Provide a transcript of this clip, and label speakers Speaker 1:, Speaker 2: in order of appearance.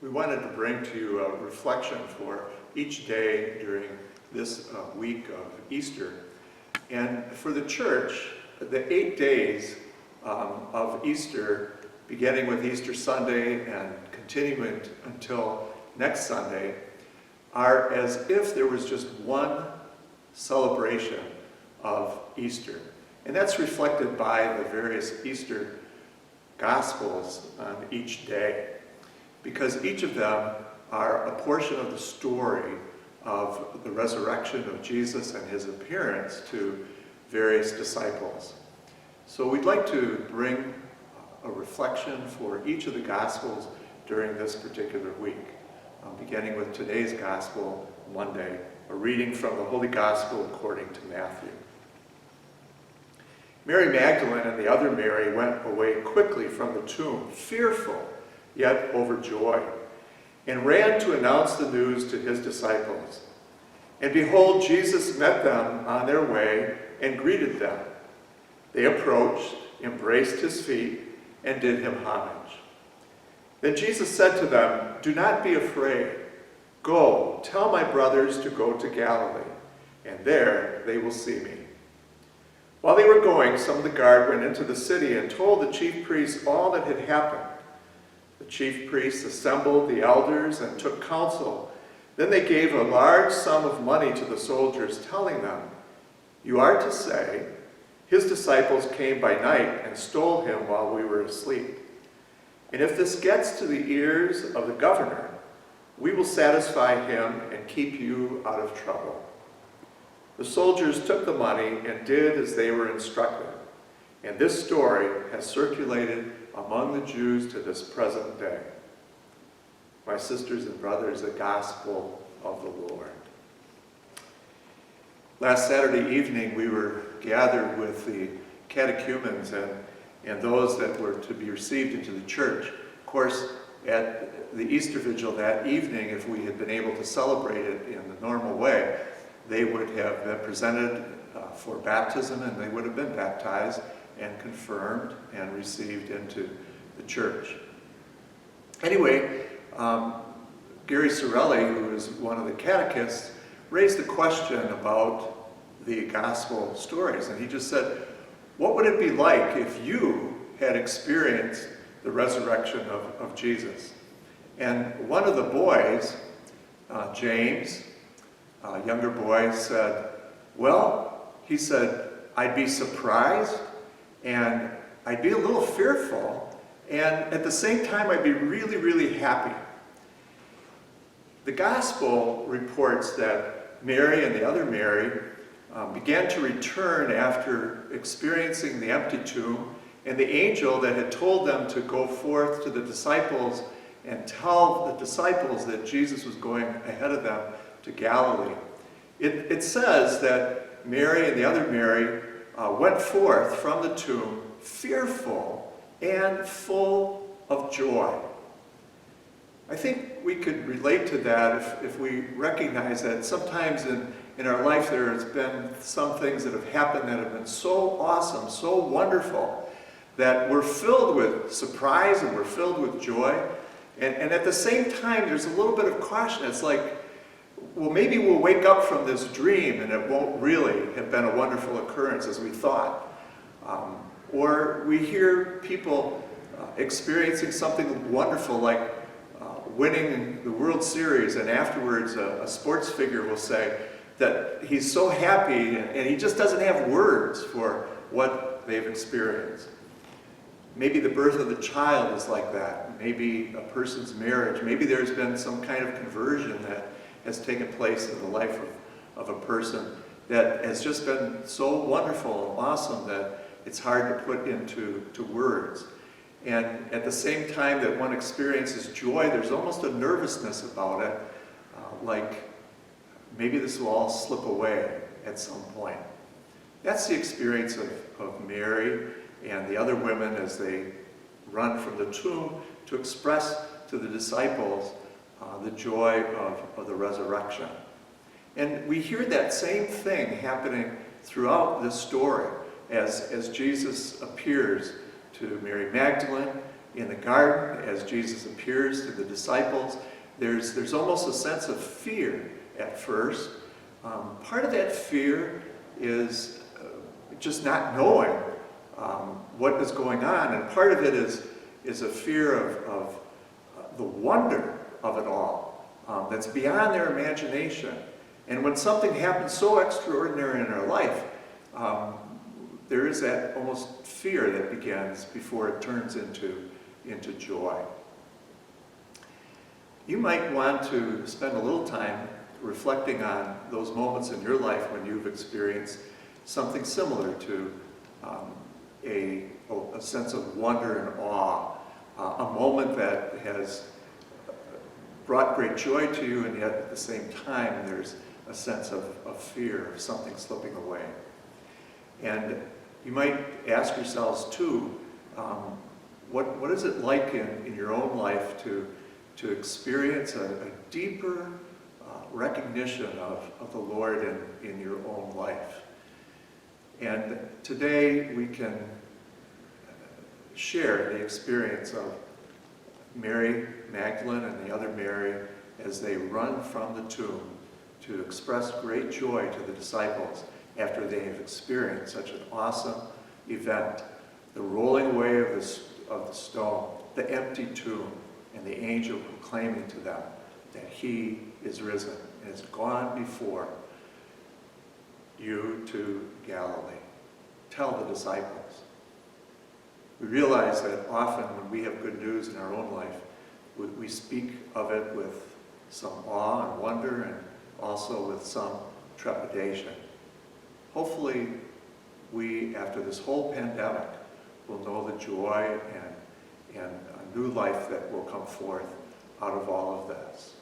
Speaker 1: we wanted to bring to you a reflection for each day during this week of Easter. And for the church, the 8 days of Easter, beginning with Easter Sunday and continuing until next Sunday, are as if there was just one celebration of Easter. And that's reflected by the various Easter Gospels on each day, because each of them are a portion of the story of the resurrection of Jesus and his appearance to various disciples. So we'd like to bring a reflection for each of the Gospels during this particular week, beginning with today's Gospel, Monday, a reading from the Holy Gospel according to Matthew. Mary Magdalene and the other Mary went away quickly from the tomb, fearful, yet overjoyed, and ran to announce the news to his disciples. And behold, Jesus met them on their way and greeted them. They approached, embraced his feet, and did him homage. Then Jesus said to them, "Do not be afraid. Go, tell my brothers to go to Galilee, and there they will see me." While they were going, some of the guard went into the city and told the chief priests all that had happened. The chief priests assembled the elders and took counsel. Then they gave a large sum of money to the soldiers, telling them, "You are to say, 'His disciples came by night and stole him while we were asleep.' And if this gets to the ears of the governor, we will satisfy him and keep you out of trouble." The soldiers took the money and did as they were instructed. And this story has circulated among the Jews to this present day. My sisters and brothers, the gospel of the Lord. Last Saturday evening, we were gathered with the catechumens and those that were to be received into the church. Of course, at the Easter Vigil that evening, if we had been able to celebrate it in the normal way, they would have been presented for baptism, and they would have been baptized and confirmed and received into the church. Anyway, Gary Sorelli, who is one of the catechists, raised the question about the gospel stories, and he just said, what would it be like if you had experienced the resurrection of Jesus? And one of the boys, James, a younger boy, said, well, he said, I'd be surprised and I'd be a little fearful, and at the same time I'd be really, really happy. The gospel reports that Mary and the other Mary began to return after experiencing the empty tomb, and the angel that had told them to go forth to the disciples and tell the disciples that Jesus was going ahead of them to Galilee. It says that Mary and the other Mary went forth from the tomb fearful and full of joy. I think we could relate to that if we recognize that sometimes in our life there has been some things that have happened that have been so awesome, so wonderful, that we're filled with surprise and we're filled with joy. And at the same time, there's a little bit of caution. It's like, well, maybe we'll wake up from this dream and it won't really have been a wonderful occurrence as we thought. Or we hear people experiencing something wonderful like winning the World Series, and afterwards a sports figure will say that he's so happy and he just doesn't have words for what they've experienced. Maybe the birth of the child is like that. Maybe a person's marriage. Maybe there's been some kind of conversion that has taken place in the life of a person that has just been so wonderful and awesome that it's hard to put into words. And at the same time that one experiences joy, there's almost a nervousness about it, like maybe this will all slip away at some point. That's the experience of Mary and the other women as they run from the tomb to express to the disciples the joy of the resurrection. And we hear that same thing happening throughout this story as Jesus appears to Mary Magdalene in the garden as Jesus appears to the disciples, there's almost a sense of fear at first. Part of that fear is just not knowing what is going on, and part of it is a fear of the wonder of it all that's beyond their imagination. And when something happens so extraordinary in our life, there is that almost fear that begins before it turns into joy. You might want to spend a little time reflecting on those moments in your life when you've experienced something similar to a sense of wonder and awe, a moment that has brought great joy to you, and yet at the same time there's a sense of fear of something slipping away. And you might ask yourselves too, what is it like in your own life to experience a deeper recognition of the Lord in your own life? And today we can share the experience of Mary Magdalene and the other Mary as they run from the tomb to express great joy to the disciples after they have experienced such an awesome event, the rolling away of the stone, the empty tomb, and the angel proclaiming to them that he is risen and has gone before you to Galilee. Tell the disciples. We realize that often when we have good news in our own life, we speak of it with some awe and wonder, and also with some trepidation. Hopefully, we, after this whole pandemic, will know the joy and a new life that will come forth out of all of this.